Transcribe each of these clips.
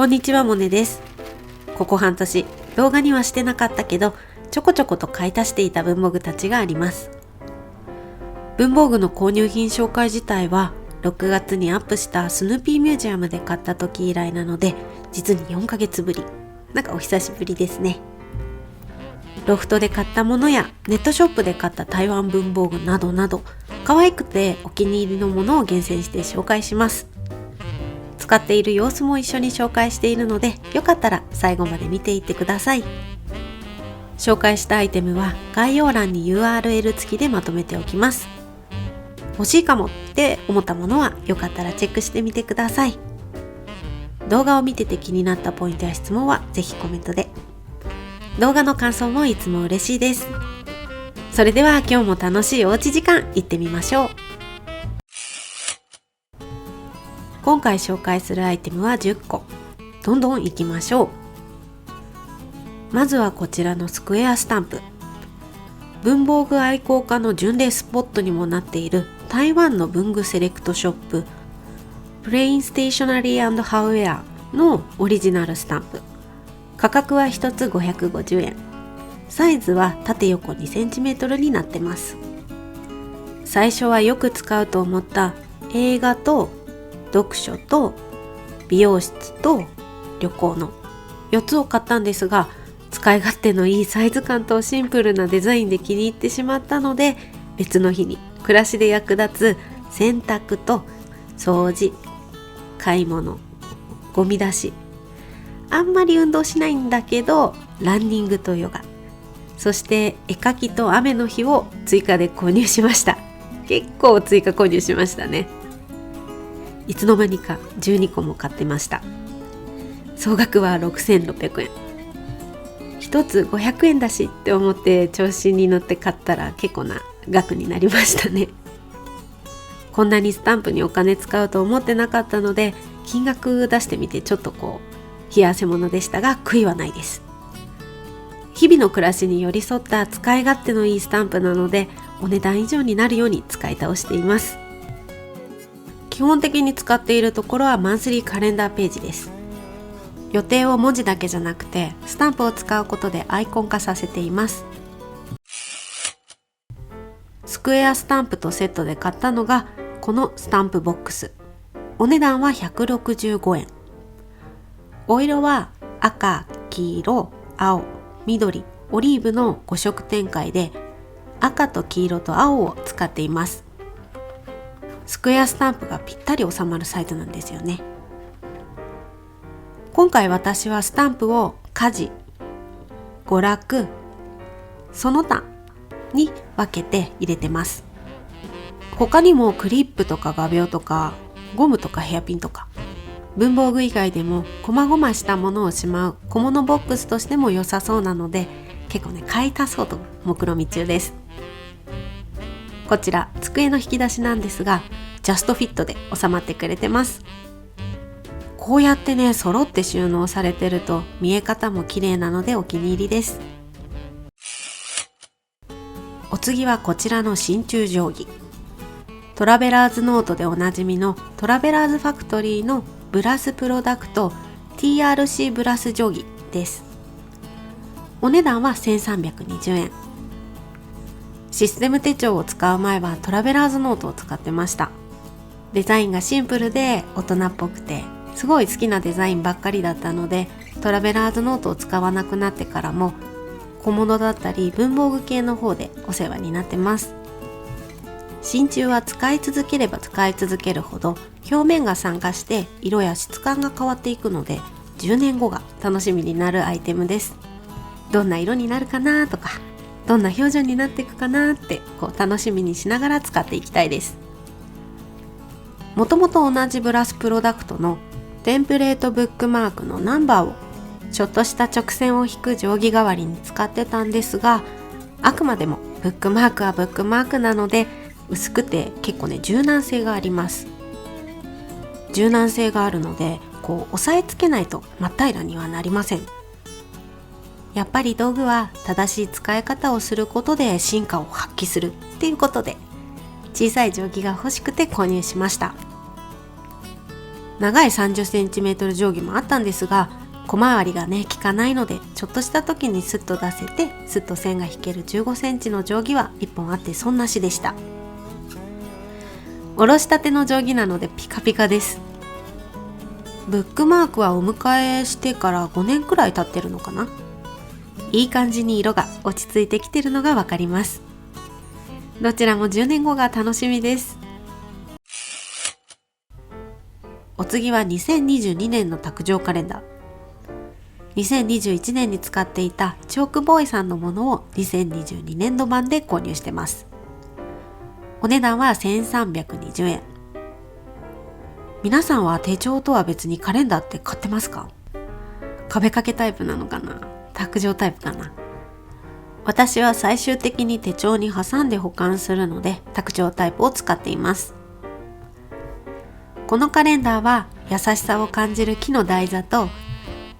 こんにちは、モネです。ここ半年、動画にはしてなかったけど、ちょこちょこと買い足していた文房具たちがあります。文房具の購入品紹介自体は、6月にアップしたスヌーピーミュージアムで買った時以来なので、実に4ヶ月ぶり。なんかお久しぶりですね。ロフトで買ったものやネットショップで買った台湾文房具などなど、可愛くてお気に入りのものを厳選して紹介します。使っている様子も一緒に紹介しているので、よかったら最後まで見ていってください。紹介したアイテムは概要欄に URL 付きでまとめておきます。欲しいかもって思ったものはよかったらチェックしてみてください。動画を見てて気になったポイントや質問はぜひコメントで。動画の感想もいつも嬉しいです。それでは今日も楽しいおうち時間行ってみましょう。今回紹介するアイテムは10個。どんどん行きましょう。まずはこちらのスクエアスタンプ。文房具愛好家の巡礼スポットにもなっている台湾の文具セレクトショッププレインステーショナリー&ハウェアのオリジナルスタンプ。価格は1つ550円。サイズは縦横 2cm になってます。最初はよく使うと思った映画と読書と美容室と旅行の4つを買ったんですが、使い勝手のいいサイズ感とシンプルなデザインで気に入ってしまったので、別の日に暮らしで役立つ洗濯と掃除、買い物、ゴミ出し、あんまり運動しないんだけどランニングとヨガ、そして絵描きと雨の日を追加で購入しました。結構追加購入しましたね。いつの間にか12個も買ってました。総額は6600円。1つ500円だしって思って調子に乗って買ったら結構な額になりましたね。こんなにスタンプにお金使うと思ってなかったので、金額出してみてちょっと冷や汗ものでしたが、悔いはないです。日々の暮らしに寄り添った使い勝手のいいスタンプなので、お値段以上になるように使い倒しています。基本的に使っているところはマンスリーカレンダーページです。予定を文字だけじゃなくてスタンプを使うことでアイコン化させています。スクエアスタンプとセットで買ったのがこのスタンプボックス。お値段は165円。お色は赤、黄色、青、緑、オリーブの5色展開で、赤と黄色と青を使っています。スクエアスタンプがぴったり収まるサイズなんですよね。今回私はスタンプを家事、娯楽、その他に分けて入れてます。他にもクリップとか画鋲とかゴムとかヘアピンとか、文房具以外でも細々したものをしまう小物ボックスとしても良さそうなので、結構買い足そうと目論見中です。こちら机の引き出しなんですが、ジャストフィットで収まってくれてます。こうやって揃って収納されてると見え方も綺麗なのでお気に入りです。お次はこちらの真鍮定規。トラベラーズノートでおなじみのトラベラーズファクトリーのブラスプロダクト TRC ブラス定規です。お値段は1320円。システム手帳を使う前はトラベラーズノートを使ってました。デザインがシンプルで大人っぽくて、すごい好きなデザインばっかりだったので、トラベラーズノートを使わなくなってからも小物だったり文房具系の方でお世話になってます。真鍮は使い続ければ使い続けるほど表面が酸化して色や質感が変わっていくので、10年後が楽しみになるアイテムです。どんな色になるかなとか、どんな表情になっていくかなって楽しみにしながら使っていきたいです。もともと同じブラスプロダクトのテンプレートブックマークのナンバーをちょっとした直線を引く定規代わりに使ってたんですが、あくまでもブックマークはブックマークなので、薄くて結構柔軟性があります。柔軟性があるので押さえつけないと真っ平らにはなりません。やっぱり道具は正しい使い方をすることで進化を発揮するっていうことで、小さい定規が欲しくて購入しました。長い 30cm 定規もあったんですが、小回りがね効かないので、ちょっとした時にスッと出せてスッと線が引ける 15cm の定規は1本あって損なしでした。おろしたての定規なのでピカピカです。ブックマークはお迎えしてから5年くらい経ってるのかな。いい感じに色が落ち着いてきてるのがわかります。どちらも10年後が楽しみです。お次は2022年の卓上カレンダー。2021年に使っていたチョークボーイさんのものを2022年度版で購入してます。お値段は1320円。皆さんは手帳とは別にカレンダーって買ってますか？壁掛けタイプなのかな？卓上タイプかな？私は最終的に手帳に挟んで保管するので卓上タイプを使っています。このカレンダーは優しさを感じる木の台座と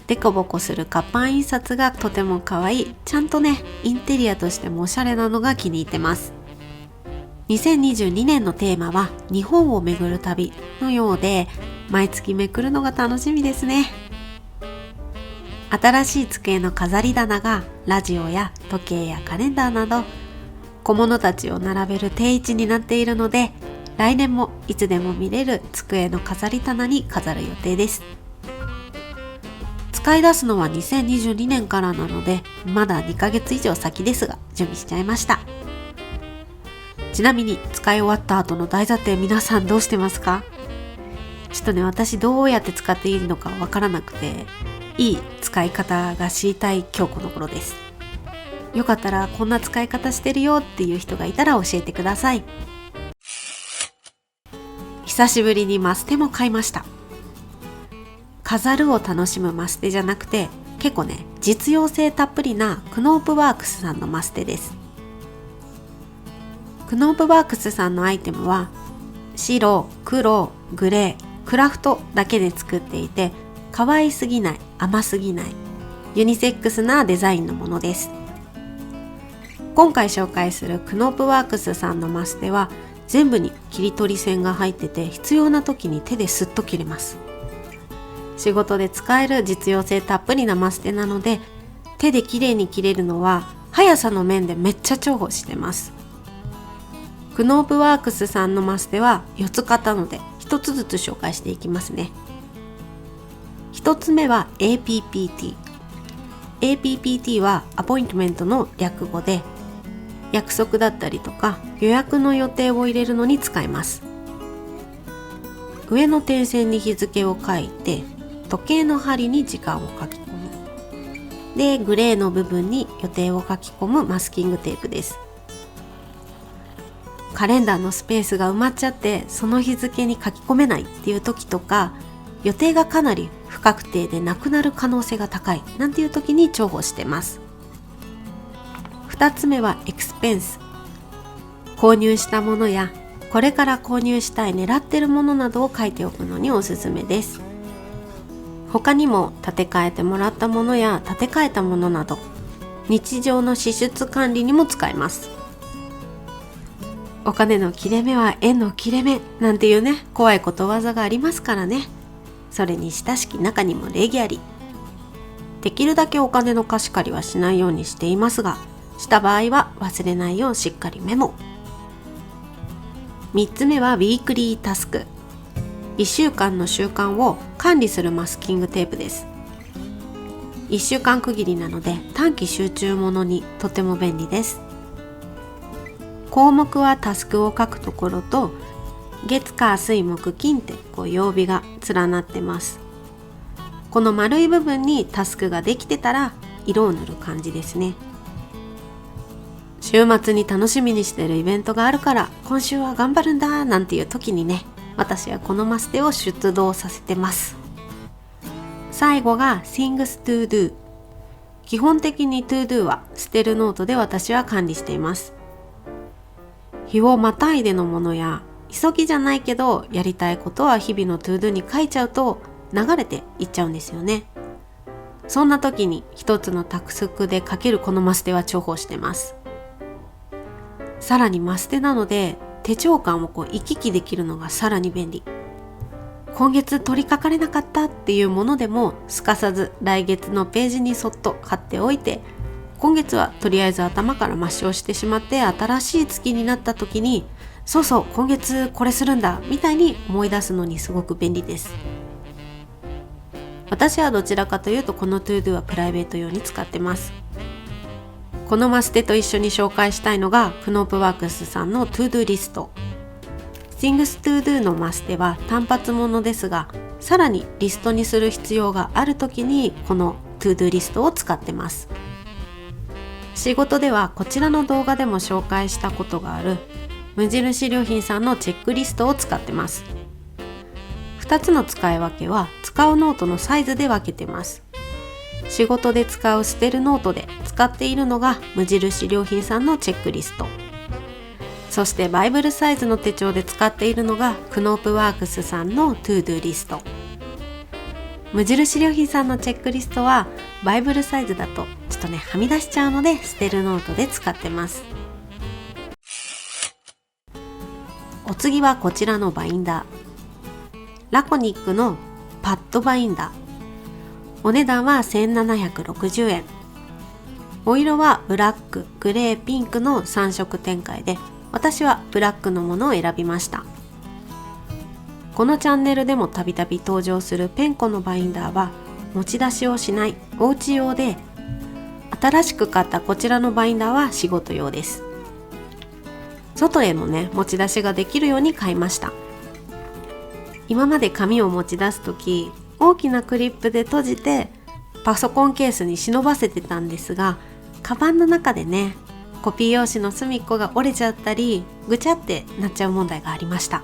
デコボコする活版印刷がとても可愛い、ちゃんとねインテリアとしてもおしゃれなのが気に入ってます。2022年のテーマは日本を巡る旅のようで、毎月めくるのが楽しみですね。新しい机の飾り棚がラジオや時計やカレンダーなど小物たちを並べる定位置になっているので、来年もいつでも見れる机の飾り棚に飾る予定です。使い出すのは2022年からなので、まだ2ヶ月以上先ですが準備しちゃいました。ちなみに使い終わった後の台座って皆さんどうしてますか？ちょっとね、私どうやって使っていいのかわからなくて、いい使い方が知りたい今日この頃です。よかったらこんな使い方してるよっていう人がいたら教えてください。久しぶりにマステも買いました。飾るを楽しむマステじゃなくて、結構ね実用性たっぷりなクノープワークスさんのマステです。クノープワークスさんのアイテムは白、黒、グレー、クラフトだけで作っていて、可愛すぎない、甘すぎない、ユニセックスなデザインのものです。今回紹介するクノープワークスさんのマステは全部に切り取り線が入ってて、必要な時に手ですっと切れます。仕事で使える実用性たっぷりなマステなので、手で綺麗に切れるのは速さの面でめっちゃ重宝してます。クノープワークスさんのマステは4つ買ったので1つずつ紹介していきますね。1つ目は APPT。APPT はアポイントメントの略語で、約束だったりとか予約の予定を入れるのに使えます。上の点線に日付を書いて、時計の針に時間を書き込む。で、グレーの部分に予定を書き込むマスキングテープです。カレンダーのスペースが埋まっちゃってその日付に書き込めないっていう時とか、予定がかなり不確定でなくなる可能性が高いなんていう時に重宝してます。2つ目はエクスペンス。購入したものやこれから購入したい狙ってるものなどを書いておくのにおすすめです。他にも建て替えてもらったものや建て替えたものなど、日常の支出管理にも使えます。お金の切れ目は縁の切れ目なんていうね、怖いことわざがありますからね。それに親しき中にも礼儀あり。できるだけお金の貸し借りはしないようにしていますが、した場合は忘れないようしっかりメモ。3つ目はウィークリータスク。1週間の習慣を管理するマスキングテープです。1週間区切りなので短期集中ものにとても便利です。項目はタスクを書くところと、月火水木金って曜日が連なってます。この丸い部分にタスクができてたら色を塗る感じですね。週末に楽しみにしてるイベントがあるから今週は頑張るんだなんていう時にね、私はこのマステを出動させてます。最後が Things to do。 基本的に to do は捨てるノートで私は管理しています。日をまたいでのものや急ぎじゃないけどやりたいことは日々の to do に書いちゃうと流れていっちゃうんですよね。そんな時に一つのタスクで書けるこのマステは重宝してます。さらにマステなので手帳感を行き来できるのがさらに便利。今月取り掛かれなかったっていうものでもすかさず来月のページにそっと貼っておいて、今月はとりあえず頭から抹消してしまって新しい月になった時に、そうそう今月これするんだみたいに思い出すのにすごく便利です。私はどちらかというとこの ToDo はプライベート用に使ってます。このマステと一緒に紹介したいのがクノープワークスさんの ToDo リスト。Things to Do のマステは単発ものですが、さらにリストにする必要があるときにこの ToDo リストを使ってます。仕事ではこちらの動画でも紹介したことがある無印良品さんのチェックリストを使ってます。2つの使い分けは使うノートのサイズで分けてます。仕事で使う捨てるノートで使っているのが無印良品さんのチェックリスト。そしてバイブルサイズの手帳で使っているのがクノープワークスさんの ToDo リスト。無印良品さんのチェックリストはバイブルサイズだとちょっとねはみ出しちゃうので捨てるノートで使ってます。お次はこちらのバインダー、ラコニックのパッドバインダー。お値段は1760円。お色はブラック、グレー、ピンクの3色展開で、私はブラックのものを選びました。このチャンネルでもたびたび登場するペンコのバインダーは持ち出しをしないおうち用で、新しく買ったこちらのバインダーは仕事用です。外へのね持ち出しができるように買いました。今まで紙を持ち出すとき大きなクリップで閉じてパソコンケースに忍ばせてたんですが、カバンの中でねコピー用紙の隅っこが折れちゃったりぐちゃってなっちゃう問題がありました。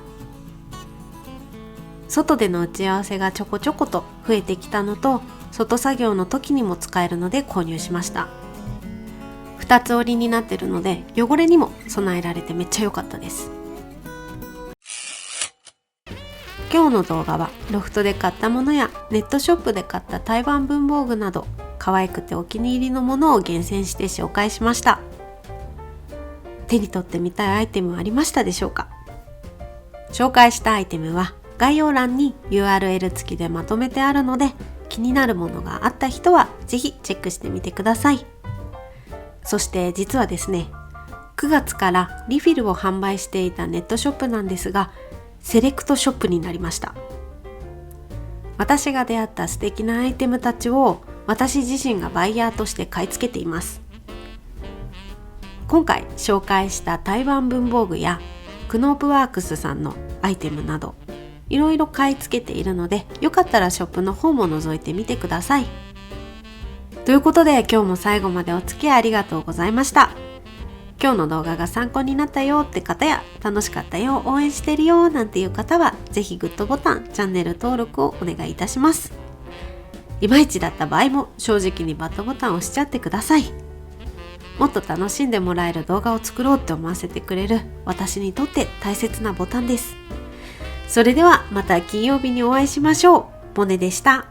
外での打ち合わせがちょこちょこと増えてきたのと、外作業の時にも使えるので購入しました。2つ折りになってるので汚れにも備えられてめっちゃ良かったです。今日の動画はロフトで買ったものやネットショップで買った台湾文房具など可愛くてお気に入りのものを厳選して紹介しました。手に取ってみたいアイテムはありましたでしょうか？紹介したアイテムは概要欄に URL 付きでまとめてあるので、気になるものがあった人はぜひチェックしてみてください。そして実はですね、9月からリフィルを販売していたネットショップなんですが、セレクトショップになりました。私が出会った素敵なアイテムたちを私自身がバイヤーとして買い付けています。今回紹介した台湾文房具やクノープワークスさんのアイテムなどいろいろ買い付けているので、よかったらショップの方も覗いてみてください。ということで今日も最後までお付き合いありがとうございました。今日の動画が参考になったよって方や楽しかったよ、応援してるよなんていう方はぜひグッドボタン、チャンネル登録をお願いいたします。いまいちだった場合も正直にバッドボタンを押しちゃってください。もっと楽しんでもらえる動画を作ろうって思わせてくれる私にとって大切なボタンです。それではまた金曜日にお会いしましょう。モネでした。